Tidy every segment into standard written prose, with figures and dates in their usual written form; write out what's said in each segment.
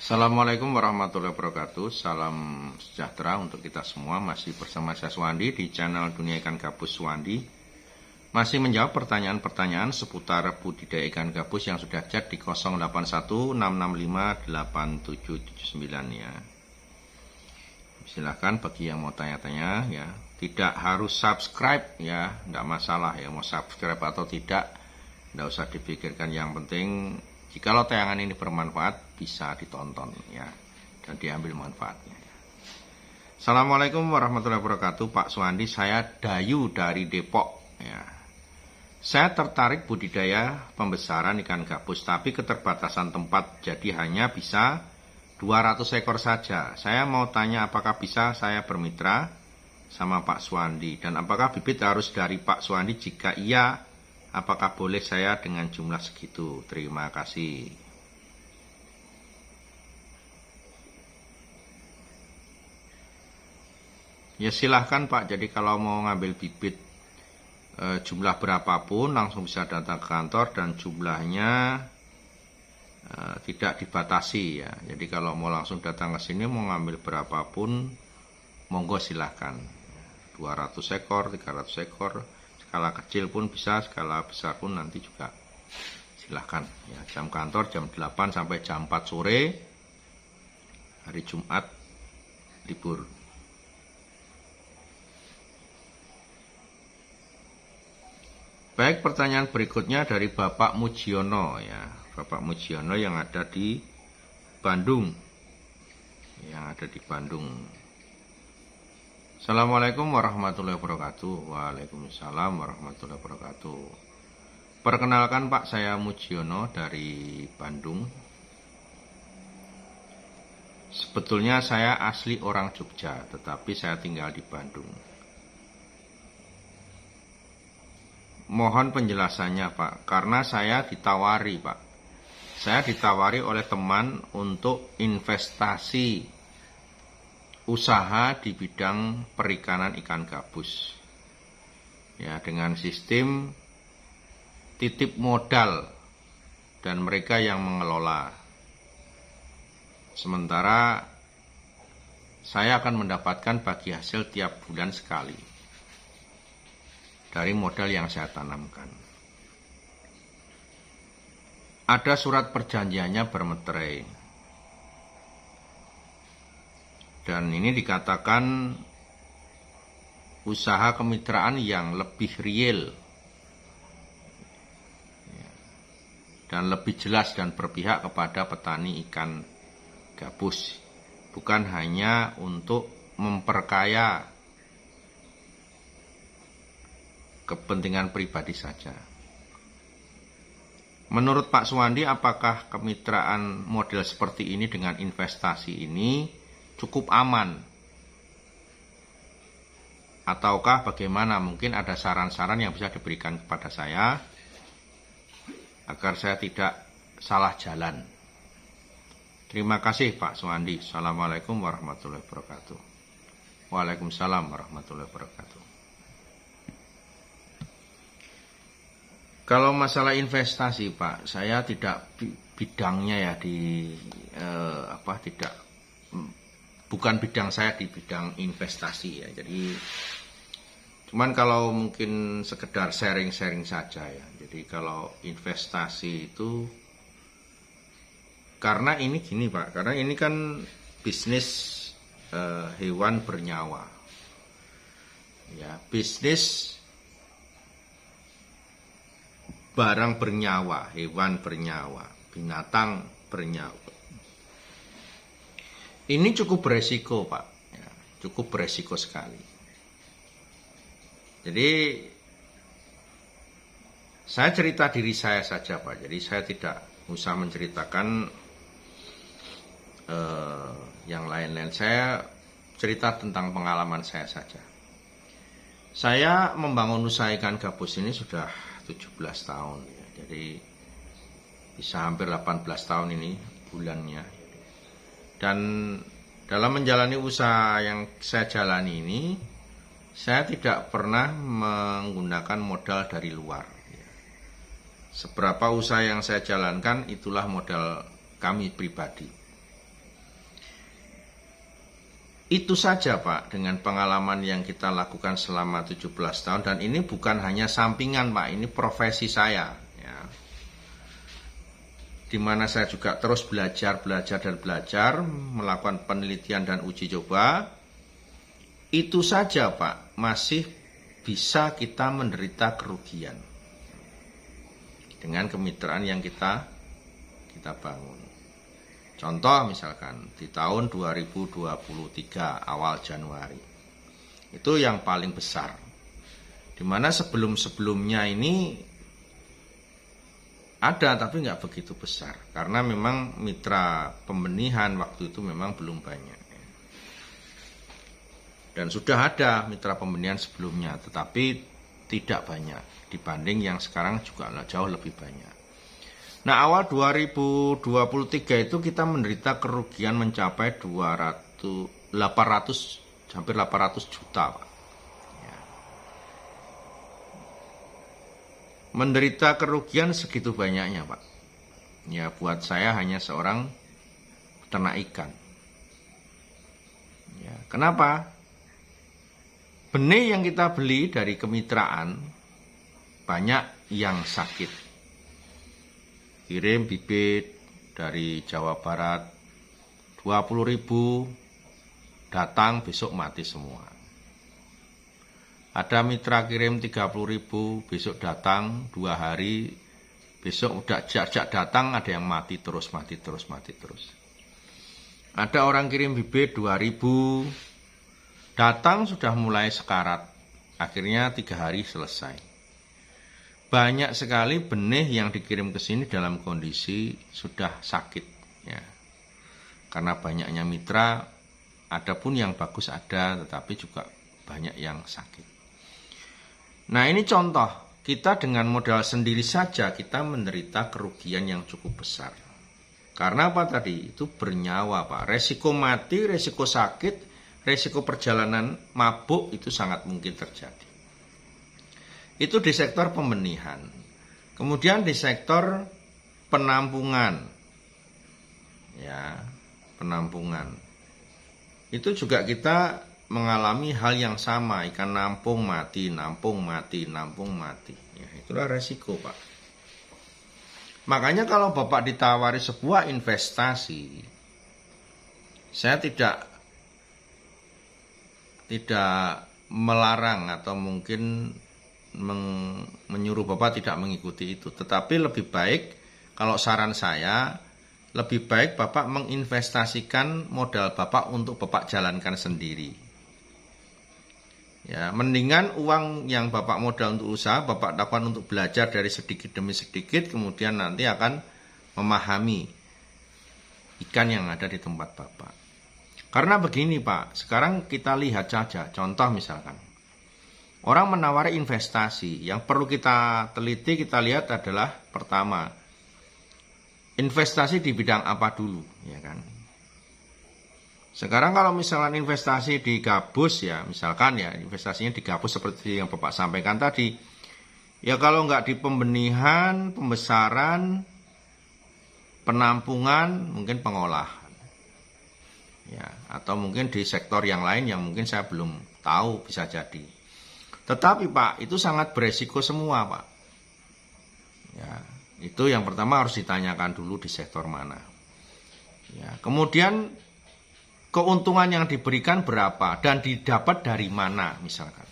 Assalamualaikum warahmatullahi wabarakatuh. Salam sejahtera untuk kita semua. Masih bersama saya Suwandi di channel Dunia Ikan Gabus Suwandi. Masih menjawab pertanyaan-pertanyaan seputar budidaya ikan gabus yang sudah chat di 0816658779 ya. Silahkan bagi yang mau tanya-tanya ya. Tidak harus subscribe ya, tidak masalah ya mau subscribe atau tidak. Tidak usah dipikirkan, yang penting jikalau tayangan ini bermanfaat, bisa ditonton ya, dan diambil manfaatnya. Assalamualaikum warahmatullahi wabarakatuh, Pak Suwandi. Saya Dayu dari Depok ya. Saya tertarik budidaya pembesaran ikan gabus, tapi keterbatasan tempat, jadi hanya bisa 200 ekor saja. Saya mau tanya, apakah bisa saya bermitra sama Pak Suwandi, dan apakah bibit harus dari Pak Suwandi? Jika iya, apakah boleh saya dengan jumlah segitu? Terima kasih. Ya silahkan Pak, jadi kalau mau ngambil bibit jumlah berapapun langsung bisa datang ke kantor, dan jumlahnya tidak dibatasi ya. Jadi kalau mau langsung datang ke sini mau ngambil berapapun, monggo silahkan. 200 ekor, 300 ekor. Skala kecil pun bisa, skala besar pun nanti juga silahkan ya. Jam kantor jam 8 sampai jam 4 sore, hari Jumat libur. Baik, pertanyaan berikutnya dari Bapak Mujiono ya. Bapak Mujiono yang ada di Bandung. Assalamualaikum warahmatullahi wabarakatuh. Waalaikumsalam warahmatullahi wabarakatuh. Perkenalkan Pak, saya Mujiono dari Bandung. Sebetulnya saya asli orang Jogja, tetapi saya tinggal di Bandung. Mohon penjelasannya Pak, karena saya ditawari Pak. Saya ditawari oleh teman untuk investasi usaha di bidang perikanan ikan gabus ya, dengan sistem titip modal dan mereka yang mengelola, sementara saya akan mendapatkan bagi hasil tiap bulan sekali dari modal yang saya tanamkan. Ada surat perjanjiannya bermeterai, dan ini dikatakan usaha kemitraan yang lebih real dan lebih jelas dan berpihak kepada petani ikan gabus, bukan hanya untuk memperkaya kepentingan pribadi saja. Menurut Pak Suwandi, apakah kemitraan model seperti ini dengan investasi ini cukup aman? Ataukah bagaimana? Mungkin ada saran-saran yang bisa diberikan kepada saya agar saya tidak salah jalan. Terima kasih Pak Suwandi. Assalamualaikum warahmatullahi wabarakatuh. Waalaikumsalam warahmatullahi wabarakatuh. Kalau masalah investasi Pak, saya tidak bidangnya ya bukan bidang saya di bidang investasi ya. Jadi cuman kalau mungkin sekedar sharing-sharing saja ya. Jadi kalau investasi itu, karena ini gini Pak, karena ini kan bisnis hewan bernyawa ya, bisnis barang bernyawa, hewan bernyawa, binatang bernyawa. Ini cukup beresiko Pak ya, cukup beresiko sekali. Jadi saya cerita diri saya saja Pak, jadi saya tidak usah menceritakan yang lain-lain. Saya cerita tentang pengalaman saya saja. Saya membangun usaha ikan gabus ini sudah 17 tahun ya. Jadi bisa hampir 18 tahun ini bulannya. Dan dalam menjalani usaha yang saya jalani ini, saya tidak pernah menggunakan modal dari luar. Seberapa usaha yang saya jalankan, itulah modal kami pribadi. Itu saja Pak, dengan pengalaman yang kita lakukan selama 17 tahun, dan ini bukan hanya sampingan Pak, ini profesi saya ya. Dimana saya juga terus belajar dan belajar, melakukan penelitian dan uji coba. Itu saja Pak, masih bisa kita menderita kerugian dengan kemitraan yang kita bangun. Contoh misalkan di tahun 2023 awal Januari, itu yang paling besar. Dimana sebelum-sebelumnya ini ada tapi nggak begitu besar, karena memang mitra pembenihan waktu itu memang belum banyak. Dan sudah ada mitra pembenihan sebelumnya, tetapi tidak banyak dibanding yang sekarang juga jauh lebih banyak. Nah, awal 2023 itu kita menderita kerugian mencapai 800 hampir 800 juta, Pak. Ya. Menderita kerugian segitu banyaknya, Pak. Ya, buat saya hanya seorang peternak ikan. Ya, kenapa? Benih yang kita beli dari kemitraan banyak yang sakit. Kirim bibit dari Jawa Barat 20.000, datang besok mati semua. Ada mitra kirim 30.000, besok datang 2 hari, besok udah jak datang ada yang mati terus. Ada orang kirim bibit 2.000, datang sudah mulai sekarat, akhirnya 3 hari selesai. Banyak sekali benih yang dikirim ke sini dalam kondisi sudah sakit ya. Karena banyaknya mitra, ada pun yang bagus ada, tetapi juga banyak yang sakit. Nah, ini contoh, kita dengan modal sendiri saja kita menderita kerugian yang cukup besar. Karena apa tadi? Itu bernyawa, Pak. Resiko mati, resiko sakit, resiko perjalanan mabuk itu sangat mungkin terjadi. Itu di sektor pembenihan. Kemudian di sektor penampungan. Ya, penampungan. Itu juga kita mengalami hal yang sama, ikan nampung mati. Ya, itulah resiko, Pak. Makanya kalau Bapak ditawari sebuah investasi, saya tidak melarang atau mungkin menyuruh Bapak tidak mengikuti itu. Tetapi lebih baik, kalau saran saya, lebih baik Bapak menginvestasikan modal Bapak untuk Bapak jalankan sendiri. Ya, mendingan uang yang Bapak modal untuk usaha, Bapak lakukan untuk belajar dari sedikit demi sedikit, kemudian nanti akan memahami ikan yang ada di tempat Bapak. Karena begini Pak, sekarang kita lihat saja, contoh misalkan, orang menawari investasi, yang perlu kita teliti, kita lihat adalah pertama, investasi di bidang apa dulu, ya kan? Sekarang kalau misalkan investasi di gabus ya, misalkan ya investasinya di gabus seperti yang Bapak sampaikan tadi, ya kalau nggak di pembenihan, pembesaran, penampungan, mungkin pengolahan, ya, atau mungkin di sektor yang lain yang mungkin saya belum tahu, bisa jadi. Tetapi Pak, itu sangat beresiko semua Pak. Ya, itu yang pertama harus ditanyakan dulu di sektor mana. Ya, kemudian keuntungan yang diberikan berapa dan didapat dari mana misalkan.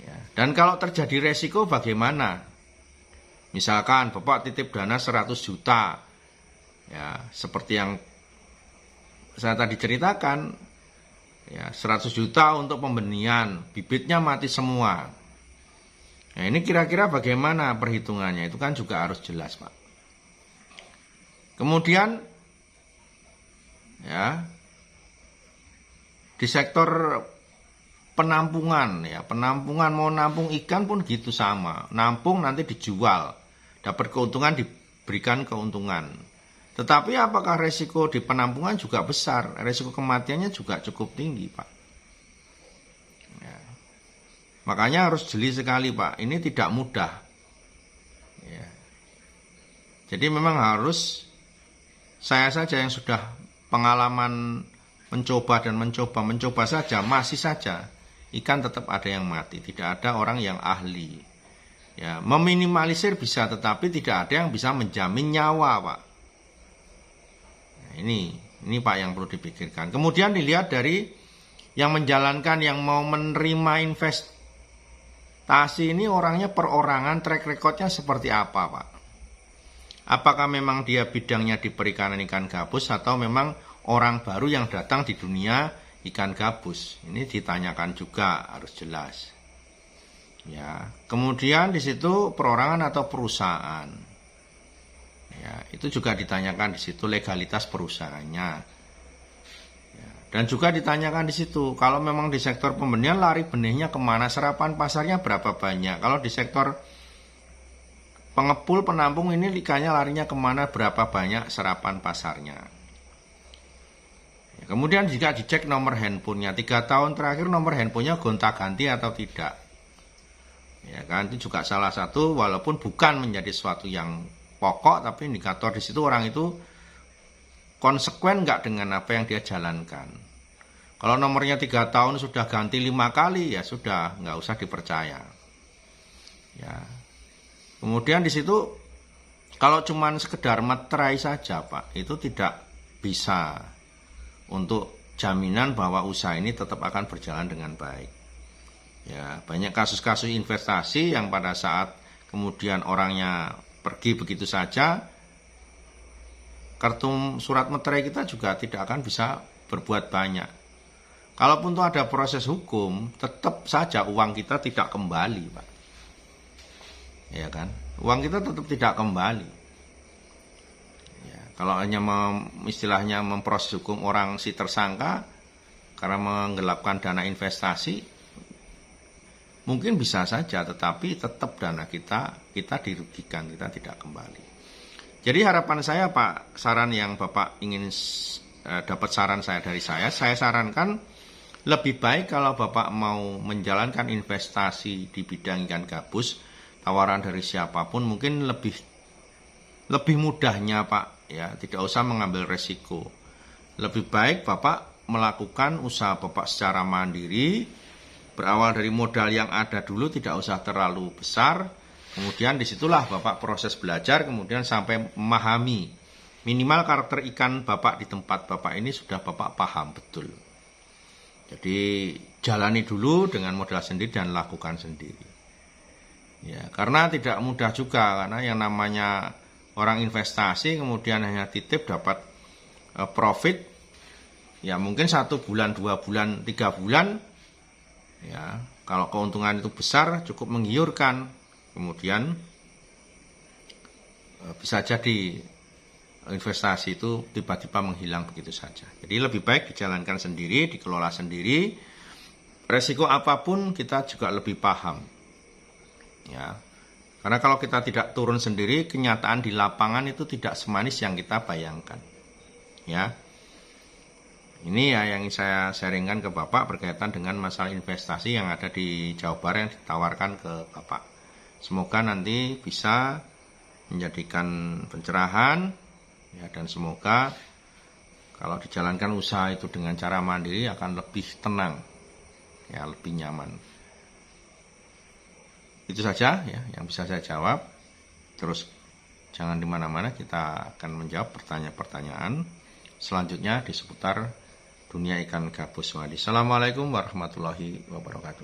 Ya, dan kalau terjadi resiko bagaimana? Misalkan Bapak titip dana 100 juta. Ya, seperti yang saya tadi ceritakan. Ya, 100 juta untuk pembenihan, bibitnya mati semua. Nah, ini kira-kira bagaimana perhitungannya? Itu kan juga harus jelas, Pak. Kemudian, ya, di sektor penampungan, ya, penampungan mau nampung ikan pun gitu sama. Nampung nanti dijual, dapat keuntungan, diberikan keuntungan. Tetapi apakah resiko di penampungan juga besar? Resiko kematiannya juga cukup tinggi, Pak. Ya. Makanya harus jeli sekali, Pak. Ini tidak mudah. Ya. Jadi memang harus saya saja yang sudah pengalaman mencoba dan mencoba saja, masih saja ikan tetap ada yang mati, tidak ada orang yang ahli. Ya, meminimalisir bisa, tetapi tidak ada yang bisa menjamin nyawa, Pak. Nah, ini Pak yang perlu dipikirkan. Kemudian dilihat dari yang menjalankan, yang mau menerima investasi ini orangnya perorangan, track recordnya seperti apa, Pak? Apakah memang dia bidangnya di perikanan ikan gabus atau memang orang baru yang datang di dunia ikan gabus? Ini ditanyakan juga, harus jelas. Ya, kemudian di situ perorangan atau perusahaan. Ya, itu juga ditanyakan di situ legalitas perusahaannya. Ya, dan juga ditanyakan di situ, kalau memang di sektor pembenihan lari benihnya kemana, serapan pasarnya berapa banyak. Kalau di sektor pengepul penampung ini ikannya larinya kemana, berapa banyak serapan pasarnya. Ya, kemudian juga dicek nomor handphonenya, 3 tahun terakhir nomor handphonenya gonta-ganti atau tidak. Ya kan, itu juga salah satu, walaupun bukan menjadi sesuatu yang pokok, tapi indikator di situ orang itu konsekuen nggak dengan apa yang dia jalankan. Kalau nomornya 3 tahun sudah ganti 5 kali, ya sudah, nggak usah dipercaya. Ya. Kemudian di situ kalau cuman sekedar materai saja, Pak, itu tidak bisa untuk jaminan bahwa usaha ini tetap akan berjalan dengan baik. Ya, banyak kasus-kasus investasi yang pada saat kemudian orangnya pergi begitu saja, kartu surat materai kita juga tidak akan bisa berbuat banyak. Kalaupun itu ada proses hukum, tetap saja uang kita tidak kembali, Pak. Ya kan, uang kita tetap tidak kembali. Ya, kalau hanya istilahnya memproses hukum orang si tersangka karena menggelapkan dana investasi, mungkin bisa saja, tetapi tetap dana kita dirugikan, kita tidak kembali. Jadi harapan saya, Pak, saran yang Bapak ingin dapat saran saya dari saya sarankan lebih baik kalau Bapak mau menjalankan investasi di bidang ikan gabus, tawaran dari siapapun mungkin lebih mudahnya, Pak, ya, tidak usah mengambil resiko. Lebih baik Bapak melakukan usaha Bapak secara mandiri, berawal dari modal yang ada dulu, tidak usah terlalu besar. Kemudian disitulah Bapak proses belajar, kemudian sampai memahami minimal karakter ikan Bapak di tempat Bapak ini sudah Bapak paham betul. Jadi jalani dulu dengan modal sendiri dan lakukan sendiri. Ya, karena tidak mudah juga, karena yang namanya orang investasi kemudian hanya titip dapat profit, ya mungkin 1 bulan, 2 bulan, 3 bulan, ya kalau keuntungan itu besar cukup menggiurkan, kemudian bisa jadi investasi itu tiba-tiba menghilang begitu saja. Jadi lebih baik dijalankan sendiri, dikelola sendiri, resiko apapun kita juga lebih paham. Ya, karena kalau kita tidak turun sendiri, kenyataan di lapangan itu tidak semanis yang kita bayangkan. Ya, ini ya yang saya sharingkan ke Bapak berkaitan dengan masalah investasi yang ada di Jawa Barat yang ditawarkan ke Bapak. Semoga nanti bisa menjadikan pencerahan, ya, dan semoga kalau dijalankan usaha itu dengan cara mandiri akan lebih tenang, ya, lebih nyaman. Itu saja ya yang bisa saya jawab. Terus jangan di mana-mana, kita akan menjawab pertanyaan-pertanyaan selanjutnya di seputar dunia ikan gabus. Assalamualaikum warahmatullahi wabarakatuh.